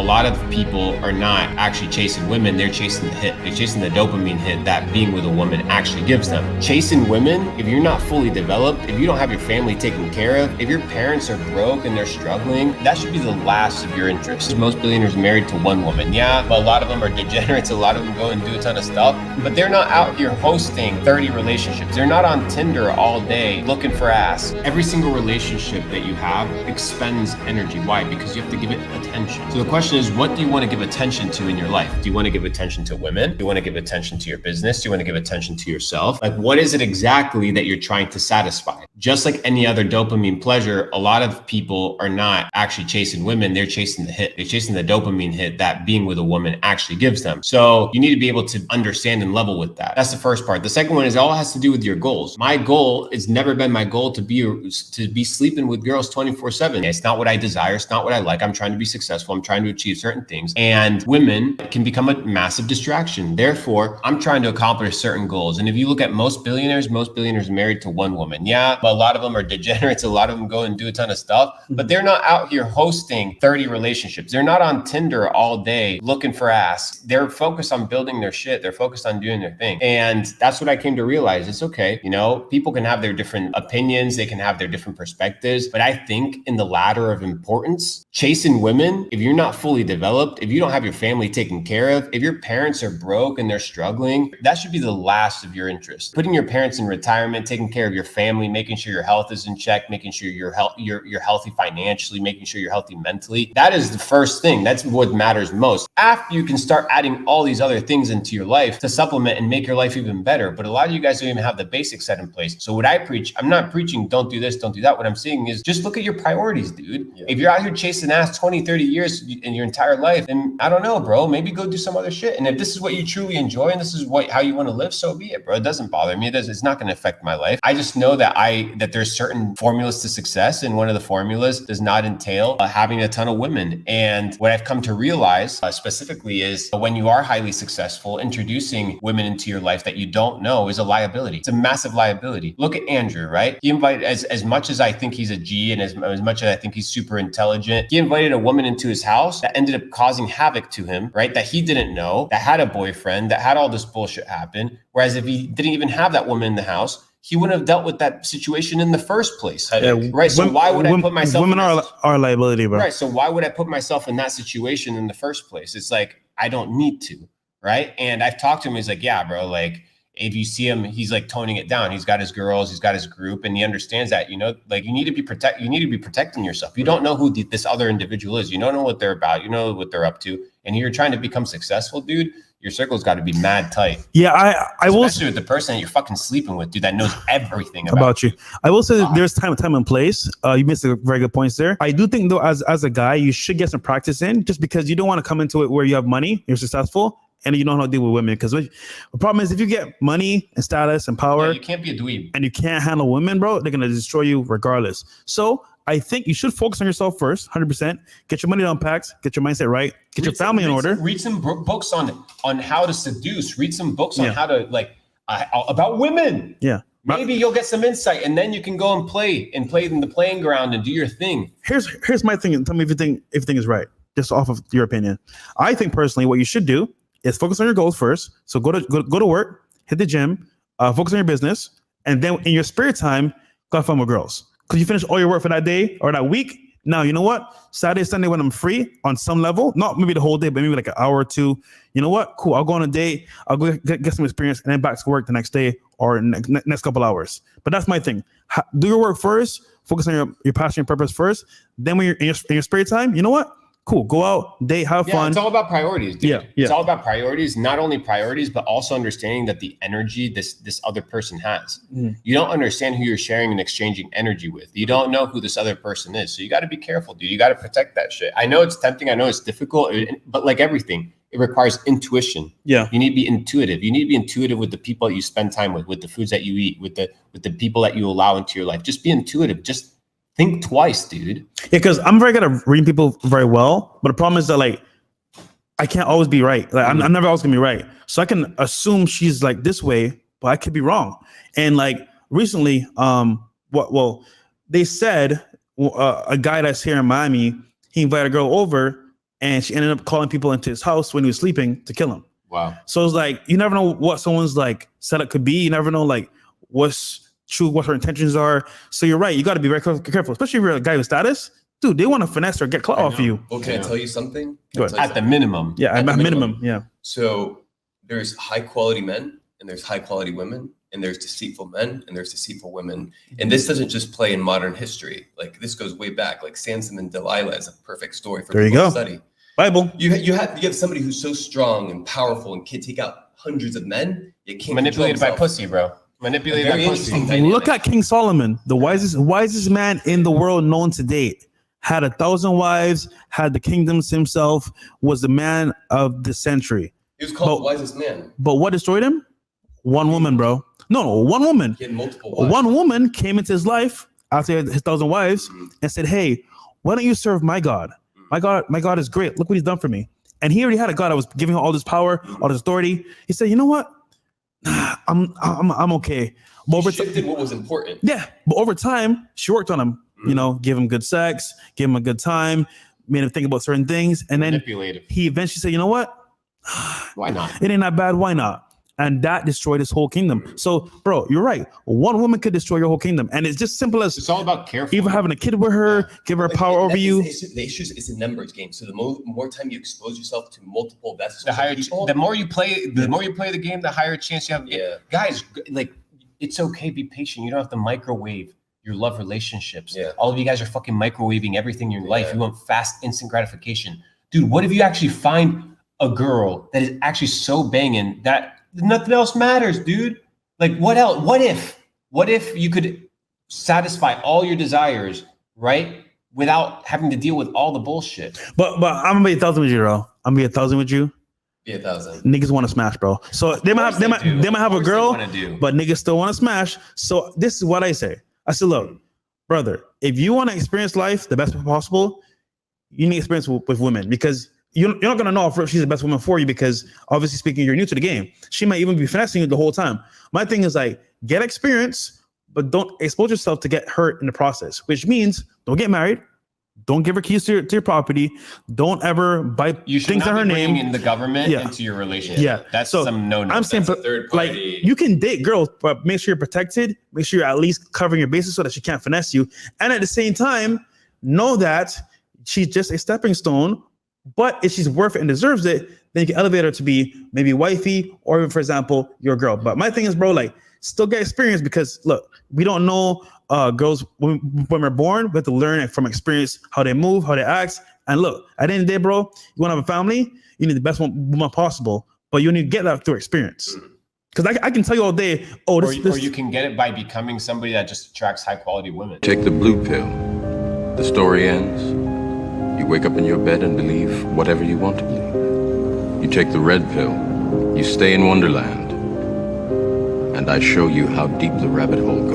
lot of people are not actually chasing women, they're chasing the hit. They're chasing the dopamine hit that being with a woman actually gives them. Chasing women, if you're not fully developed, if you don't have your family taken care of, if your parents are broke and they're struggling, that should be the last of your interest. Most billionaires are married to one woman. Yeah, but a lot of them are degenerates. A lot of them go and do a ton of stuff, but they're not out here hosting 30 relationships. They're not on Tinder all day looking for ass. Every single relationship that you have expends energy. Why? Because you have to give it attention. So the question is, what do you want to give attention to in your life? Do you want to give attention to women? Do you want to give attention to your business? Do you want to give attention to yourself? Like, what is it exactly that you're trying to satisfy? Just like any other dopamine pleasure, a lot of people are not actually chasing women, they're chasing the hit. They're chasing the dopamine hit that being with a woman actually gives them. So you need to be able to understand and level with that. That's the first part. The second one is, it all has to do with your goals. My goal, it's never been my goal to be sleeping with girls 24/7. It's not what I desire. It's not what I like. I'm trying to be successful. I'm trying to achieve certain things, and women can become a massive distraction. Therefore, I'm trying to accomplish certain goals. And if you look at most billionaires are married to one woman. Yeah, but a lot of them are degenerates. A lot of them go and do a ton of stuff, but they're not out here hosting 30 relationships. They're not on Tinder all day looking for ass. They're focused on building their shit. They're focused on doing their thing. And that's what I came to realize. It's okay. You know, people can have their different opinions. They can have their different perspectives. But I think in the ladder of importance, chasing women, if you're not fully developed, if you don't have your family taken care of, if your parents are broke and they're struggling, that should be the last of your interest. Putting your parents in retirement, taking care of your family, making sure your health is in check, making sure you're healthy financially, making sure you're healthy mentally. That is the first thing. That's what matters most. After you can start adding all these other things into your life to supplement and make your life even better. But a lot of you guys don't even have the basics set in place. So what I preach, I'm not preaching don't do this, don't do that. What I'm saying is just look at your priorities, dude. Yeah. If you're out here chasing ass 20, 30 years in your entire life, then I don't know, bro, maybe go do some other shit. And if this is what you truly enjoy and this is how you want to live, so be it, bro. It doesn't bother me. It's not going to affect my life. I just know that there's certain formulas to success, and one of the formulas does not entail having a ton of women. And what I've come to realize specifically is when you are highly successful, introducing women into your life that you don't know is a liability. It's a massive liability. Look at Andrew, right? He invited, as much as I think he's a G and as much as I think he's super intelligent, he invited a woman into his house that ended up causing havoc to him, right? That he didn't know, that had a boyfriend, that had all this bullshit happen. Whereas if he didn't even have that woman in the house, he wouldn't have dealt with that situation in the first place. Right. So why would I put myself women are our liability, bro. Right. So why would I put myself in that situation in the first place? It's like, I don't need to. Right. And I've talked to him. He's like, yeah, bro, like, if you see him, he's like toning it down. He's got his girls, he's got his group, and he understands that, you know, like you need to be protecting yourself. You don't know who this other individual is. You don't know what they're about. You know what they're up to. And you're trying to become successful, dude. Your circle's got to be mad tight. Yeah, I will. Especially with the person that you're fucking sleeping with, dude, that knows everything about you. I will say that there's time and place. You missed a very good points there. I do think though, as a guy, you should get some practice in, just because you don't want to come into it where you have money, you're successful, and you don't know how to deal with women. Because the problem is, if you get money and status and power, you can't be a dweeb, and you can't handle women, bro, they're gonna destroy you regardless. So I think you should focus on yourself first, 100%. Get your money down packs, get your mindset right, get your family in order. Read some books on how to seduce. Read some books on how to about women. Yeah. Maybe you'll get some insight, and then you can go and play in the playing ground and do your thing. Here's my thing, and tell me if everything is right, just off of your opinion. I think personally, what you should do is focus on your goals first. So go to work, hit the gym, focus on your business, and then in your spare time, go have fun with girls. Because you finish all your work for that day or that week. Now, you know what? Saturday, Sunday, when I'm free on some level, not maybe the whole day, but maybe like an hour or two. You know what? Cool. I'll go on a date. I'll go get some experience and then back to work the next day or next couple hours. But that's my thing. Do your work first. Focus on your passion and purpose first. Then when you're in your spare time, you know what? Cool. Go out, date, have fun. It's all about priorities, dude. Yeah. It's all about priorities, not only priorities, but also understanding that the energy this other person has. You don't understand who you're sharing and exchanging energy with. You don't know who this other person is. So you got to be careful, dude. You got to protect that shit. I know it's tempting. I know it's difficult, but like everything, it requires intuition. Yeah. You need to be intuitive. You need to be intuitive with the people that you spend time with the foods that you eat, with the people that you allow into your life. Just be intuitive. Just think twice, dude. Yeah, because I'm very good at reading people very well, but the problem is that like I can't always be right. Like I'm never always gonna be right. So I can assume she's like this way, but I could be wrong. And like recently, they said a guy that's here in Miami, he invited a girl over, and she ended up calling people into his house when he was sleeping to kill him. Wow. So it's like, you never know what someone's like setup could be. You never know like what's true, what her intentions are. So you're right. You got to be very careful, especially if you're a guy with status. Dude, they want to finesse or get clout off you. Well, can I tell you something? At the minimum. Yeah, at minimum. Yeah. So there's high quality men and there's high quality women and there's deceitful men and there's deceitful women. And this doesn't just play in modern history. Like this goes way back. Like Samson and Delilah is a perfect story for people to study. Bible. You have somebody who's so strong and powerful and can take out hundreds of men. You can't manipulated by pussy, bro. Manipulated by pussy. Look at King Solomon, the wisest man in the world known to date. Had 1,000 wives, had the kingdoms himself, was the man of the century. He was called the wisest man. But what destroyed him? One woman, bro. No, one woman. He had multiple wives. One woman came into his life after he had his 1,000 wives and said, hey, why don't you serve my God? My God is great. Look what he's done for me. And he already had a God that was giving him all this power, all this authority. He said, you know what? I'm okay. But he shifted what was important. Yeah. But over time, she worked on him. You know, give him good sex, give him a good time, made him think about certain things. And then he eventually said, you know what? Why not? It ain't that bad. Why not? And that destroyed his whole kingdom. So, bro, you're right. One woman could destroy your whole kingdom. And it's just simple as it's all about careful. Even having a kid with her, give her power over you. The issue is a numbers game. So the more time you expose yourself to multiple vessels, the more you play the game, the higher chance you have. Yeah. Guys, like it's okay. Be patient. You don't have to microwave your love relationships. Yeah. All of you guys are fucking microwaving everything in your life. You want fast, instant gratification. Dude, what if you actually find a girl that is actually so banging that nothing else matters, dude? Like what else? What if you could satisfy all your desires, right? Without having to deal with all the bullshit. But I'm gonna be 1,000 with you, bro. I'm gonna be 1,000 with you. Be 1,000. Niggas want to smash, bro. So they might have a girl, but niggas still want to smash. So this is what I say. I said, look, brother, if you want to experience life the best way possible, you need experience with women because you're not going to know if she's the best woman for you because obviously speaking, you're new to the game. She might even be finessing you the whole time. My thing is like, get experience, but don't expose yourself to get hurt in the process, which means don't get married. Don't give her keys to your property. Don't ever buy things in her name. In the government into your relationship. Yeah, that's some no. I'm saying, but like you can date girls, but make sure you're protected. Make sure you're at least covering your bases so that she can't finesse you. And at the same time, know that she's just a stepping stone. But if she's worth it and deserves it, then you can elevate her to be maybe wifey or even, for example, your girl. But my thing is, bro, like still get experience because look, we don't know. Girls, when we're born, we have to learn from experience how they move, how they act. And look, at the end of the day, bro, you want to have a family, you need the best woman possible, but you need to get that through experience. Because I can tell you all day, or you can get it by becoming somebody that just attracts high quality women. Take the blue pill. The story ends. You wake up in your bed and believe whatever you want to believe. You take the red pill. You stay in Wonderland. And I show you how deep the rabbit hole goes.